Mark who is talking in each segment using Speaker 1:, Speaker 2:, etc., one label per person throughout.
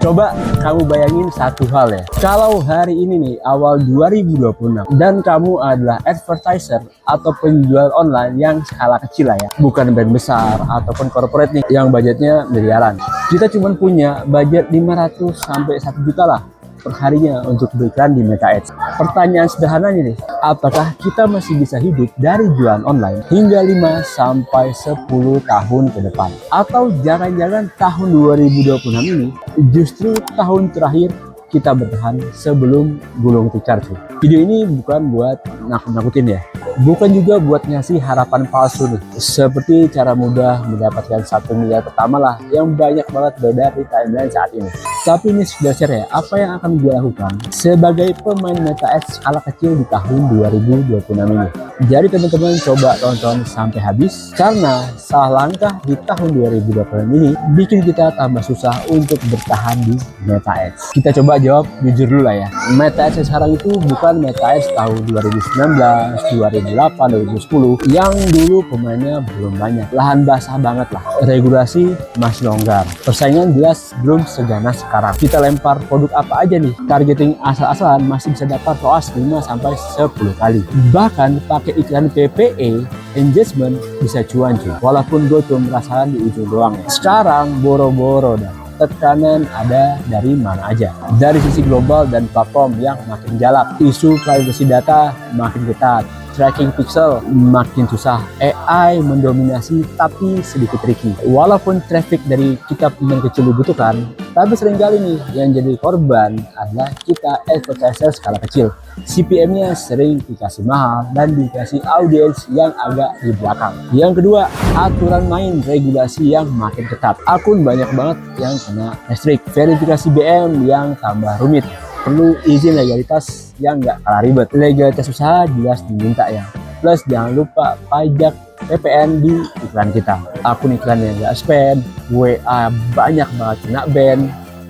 Speaker 1: Coba kamu bayangin satu hal ya. Kalau hari ini nih awal 2026 dan kamu adalah advertiser atau penjual online yang skala kecil lah ya. Bukan brand besar ataupun corporate nih yang budgetnya miliaran. Kita cuma punya budget 500 sampai 1 juta lah perharinya untuk beriklan di Meta Ads. Pertanyaan sederhananya nih, apakah kita masih bisa hidup dari jualan online hingga 5 sampai 10 tahun ke depan? Atau jangan-jangan tahun 2026 ini justru tahun terakhir kita bertahan sebelum gulung tikar tuh. Video ini bukan buat nakut-nakutin ya. Bukan juga buat ngasih harapan palsu nih. Seperti cara mudah mendapatkan 1 miliar pertama lah yang banyak banget beredar di timeline saat ini. Tapi ini sudah share ya, apa yang akan gue lakukan sebagai pemain Meta Ads skala kecil di tahun 2026 ini. Jadi teman-teman coba tonton sampai habis, karena salah langkah di tahun 2026 ini bikin kita tambah susah untuk bertahan di Meta Ads. Kita coba jawab jujur dulu lah ya. Meta Ads sekarang itu bukan Meta Ads tahun 2019, 2008, 2010 yang dulu pemainnya belum banyak. Lahan basah banget lah. Regulasi masih longgar. Persaingan jelas belum seganas sekarang. Kita lempar produk apa aja nih, targeting asal-asalan masih bisa dapat ROAS 5 sampai 10 kali. Bahkan pakai iklan PPE, engagement bisa cuan cuy. Walaupun gue cuma merasakan di ujung doang ya. Sekarang boro-boro dah. Tekanan ada dari mana aja. Dari sisi global dan platform yang makin jalap. Isu privacy data makin ketat. Tracking pixel makin susah. AI mendominasi tapi sedikit tricky. Walaupun traffic dari kita pemain kecil dibutuhkan, tapi seringkali nih yang jadi korban adalah kita advertiser skala kecil. CPM-nya sering dikasih mahal dan dikasih audiens yang agak di belakang. Yang kedua, aturan main regulasi yang makin ketat. Akun banyak banget yang kena restrict. Verifikasi BM yang tambah rumit. Perlu izin legalitas yang nggak kalah ribet. Legalitas usaha jelas diminta ya. Plus jangan lupa pajak PPN di iklan kita. Akun iklan yang nggak spend, WA banyak banget kena ban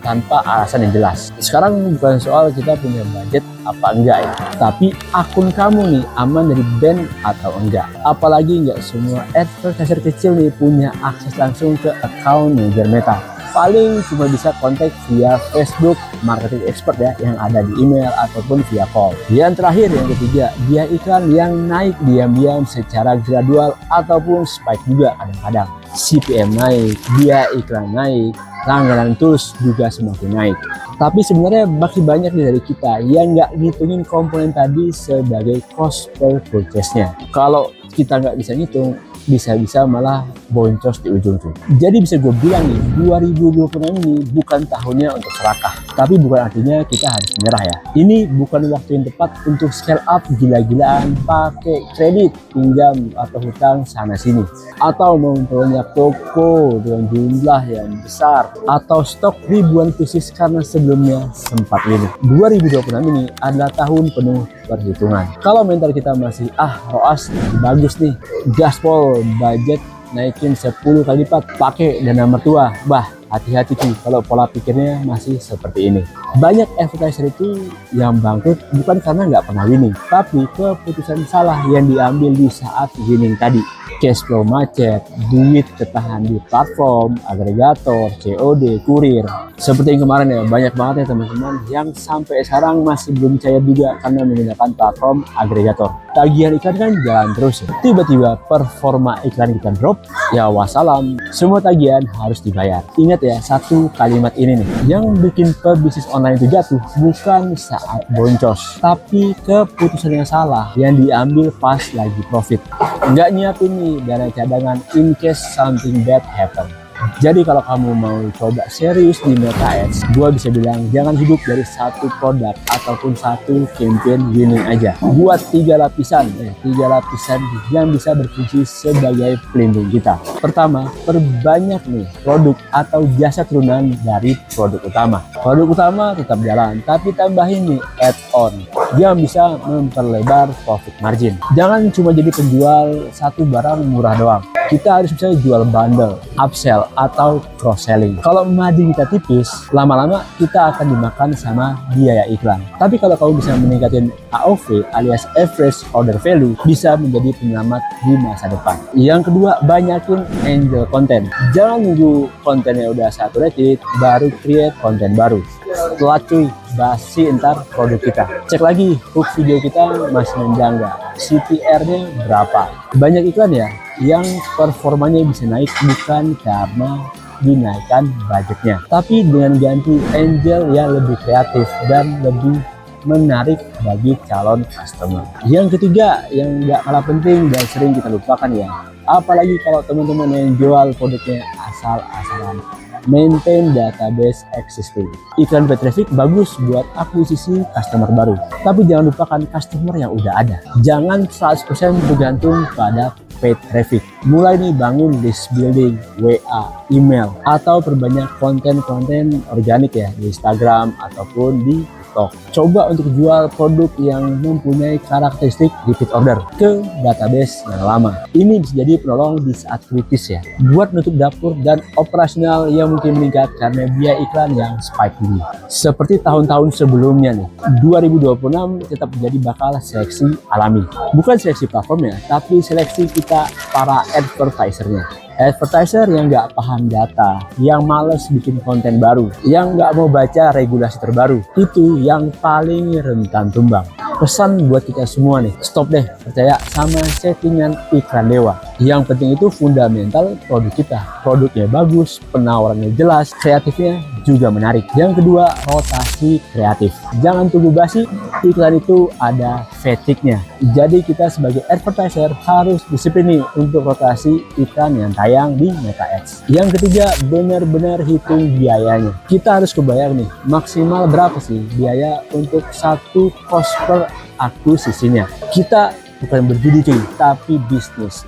Speaker 1: tanpa alasan yang jelas. Sekarang bukan soal kita punya budget apa enggak ya, tapi akun kamu nih aman dari ban atau enggak. Apalagi nggak semua advertiser kecil nih punya akses langsung ke account manager Meta. Paling cuma bisa kontak via Facebook marketing expert ya yang ada di email ataupun via call. Yang terakhir, yang ketiga, dia iklan yang naik diam-diam secara gradual ataupun spike juga kadang-kadang. CPM naik, dia iklan naik, langganan tools juga semakin naik. Tapi sebenarnya masih banyak dari kita yang nggak ngitungin komponen tadi sebagai cost per purchase-nya. Kalau kita nggak bisa ngitung, bisa-bisa malah boncos di ujung tuh. Jadi bisa gue bilang nih, 2026 ini bukan tahunnya untuk serakah. Tapi bukan artinya kita harus menyerah ya. Ini bukan waktu yang tepat untuk scale up gila-gilaan pakai kredit, pinjam atau hutang sana sini. Atau memperbanyak toko dengan jumlah yang besar. Atau stok ribuan pieces karena sebelumnya sempat limit. 2026 ini adalah tahun penuh perhitungan. Kalau mental kita masih ROAS bagus nih, gaspol budget naikin 10 kali lipat, pakai dana mertua, hati-hati sih kalau pola pikirnya masih seperti ini. Banyak advertiser itu yang bangkrut bukan karena nggak pernah winning, tapi keputusan salah yang diambil di saat winning tadi. Cash flow macet, duit ketahan di platform, agregator, COD, kurir. Seperti yang kemarin ya, banyak banget ya teman-teman yang sampai sekarang masih belum cair juga karena menggunakan platform agregator. Tagihan iklan kan jalan terus ya. Tiba-tiba performa iklan kita drop, ya wassalam, semua tagihan harus dibayar. Ingat ya, satu kalimat ini nih, yang bikin pebisnis online itu jatuh bukan saat boncos, tapi keputusan yang salah yang diambil pas lagi profit. Nggak nyiapin nih dana cadangan in case something bad happen. Jadi kalau kamu mau coba serius di Meta Ads, gue bisa bilang jangan hidup dari satu produk ataupun satu campaign winning aja. Buat 3 lapisan yang bisa berfungsi sebagai pelindung kita. Pertama, perbanyak nih produk atau jasa turunan dari produk utama. Produk utama tetap jalan, tapi tambahin nih add-on yang bisa memperlebar profit margin. Jangan cuma jadi penjual satu barang murah doang. Kita harus bisa jual bundle, upsell, atau cross-selling. Kalau margin kita tipis, lama-lama kita akan dimakan sama biaya iklan. Tapi kalau kamu bisa meningkatin AOV alias average order value, bisa menjadi penyelamat di masa depan. Yang kedua, banyakin angel content. Jangan nunggu kontennya udah saturated baru create konten baru. Setelah cuy, basi entar produk kita. Cek lagi hook video kita masih nendang nggak? CTR-nya berapa? Banyak iklan ya yang performanya bisa naik bukan karena dinaikkan budgetnya, tapi dengan ganti angel yang lebih kreatif dan lebih menarik bagi calon customer. Yang ketiga, yang nggak kalah penting dan sering kita lupakan ya, apalagi kalau teman-teman yang jual produknya asal-asalan, maintain database existing. Iklan paid traffic bagus buat akuisisi customer baru, tapi jangan lupakan customer yang udah ada. Jangan 100% bergantung pada paid traffic. Mulai nih bangun list building, WA, email, atau perbanyak konten-konten organik ya di Instagram ataupun di TikTok. Coba untuk jual produk yang mempunyai karakteristik repeat order ke database yang lama. Ini bisa jadi penolong di saat kritis ya, buat nutup dapur dan operasional yang mungkin meningkat karena biaya iklan yang spike tinggi. Seperti tahun-tahun sebelumnya nih, 2026 tetap menjadi bakal seleksi alami. Bukan seleksi platformnya, tapi seleksi kita para advertisernya. Advertiser yang nggak paham data, yang males bikin konten baru, yang nggak mau baca regulasi terbaru, itu yang paling rentan tumbang. Pesan buat kita semua nih, stop deh percaya sama settingan iklan dewa. Yang penting itu fundamental produk kita. Produknya bagus, penawarannya jelas, kreatifnya juga menarik. Yang kedua, rotasi kreatif. Jangan tunggu basi, iklan itu ada fatigue-nya. Jadi kita sebagai advertiser harus disiplin nih untuk rotasi iklan yang tayang di Meta Ads. Yang ketiga, benar-benar hitung biayanya. Kita harus kebayang nih, maksimal berapa sih biaya untuk satu cost per akuisisinya. Kita bukan berjudi cuy, tapi bisnis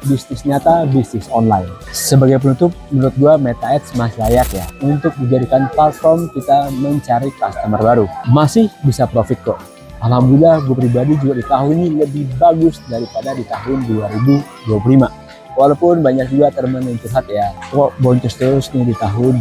Speaker 1: nyata, bisnis online. Sebagai penutup, menurut gua Meta Ads masih layak ya untuk dijadikan platform kita mencari customer baru. Masih bisa profit kok. Alhamdulillah gue pribadi juga di tahun ini lebih bagus daripada di tahun 2025. Walaupun banyak juga teman yang curhat ya, kok boncos terus nih di tahun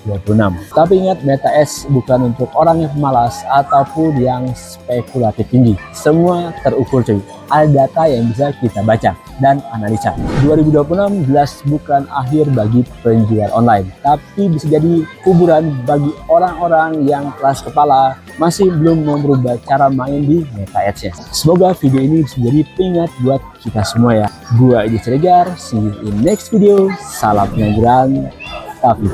Speaker 1: 2026. Tapi ingat, Meta Ads bukan untuk orang yang pemalas ataupun yang spekulatif tinggi. Semua terukur cuy. Ada data yang bisa kita baca dan analisa. 2026 jelas bukan akhir bagi penjual online, tapi bisa jadi kuburan bagi orang-orang yang keras kepala masih belum mau berubah cara main di Meta Ads-nya. Semoga video ini bisa jadi pengingat buat kita semua ya. Gua Edi Ciregar, see you in next video. Salam pengangguran, tapi